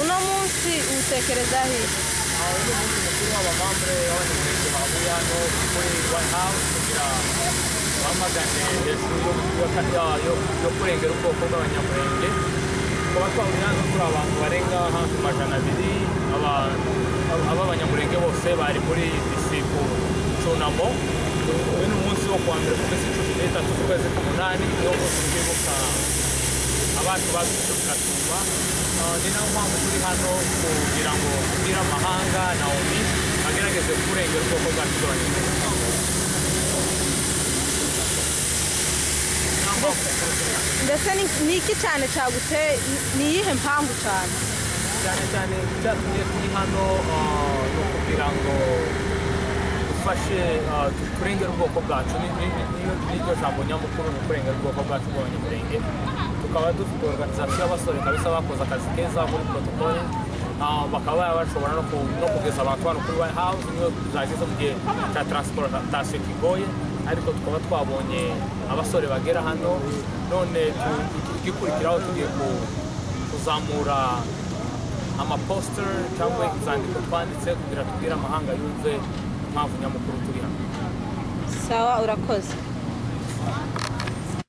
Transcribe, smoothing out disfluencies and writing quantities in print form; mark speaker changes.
Speaker 1: uno munsi utekereza he?
Speaker 2: Uno munsi mukuru w'abamambre w'abanyamurenge bahuye hano kuri White House kugira bamagane hejuru yo kurengera ubwoko bw'abanyamurenge. Tukaba twahuriye hano turi abantu barenga hafi 200 ab'abanyamurenge bose bari muri disipu cyunamo. Uyu ni umunsi wo kuwa mbere ku minsi 13 z'ukwezi k'umunani niwo munsi twibuka abacu bazize Gatumba. Ni nayo mpamvu turi hano kugira ngo tubwire amahanga na ONU bagerageze kurengera ubwoko bwacu bw'abanyamurenge.
Speaker 1: Mbese ni iki cyane cyaguteye, ni iyihe mpamvu cyane
Speaker 2: cyane cyatumye turi hano ni ukugira ngo dufashe kurengera ubwoko bwacu. Niryo jambo nyamukuru ni kurengera ubwoko bwacu bw'abanyamurenge. Tukaba dufite organization y'abasore kabisa bakoze akazi keza muri protocole, bakaba bashobora no kugeza abantu hano kuri White House niyo zageze mu gihe cya transportation kigoye, ariko tukaba twabonye abasore bagera hano. None tugikurikiraho tugiye kuzamura amaposter cyangwa inzandiko twanditse kugira tubwire amahanga yumve impamvu nyamukuru turi hano.
Speaker 1: Sawa, urakoze.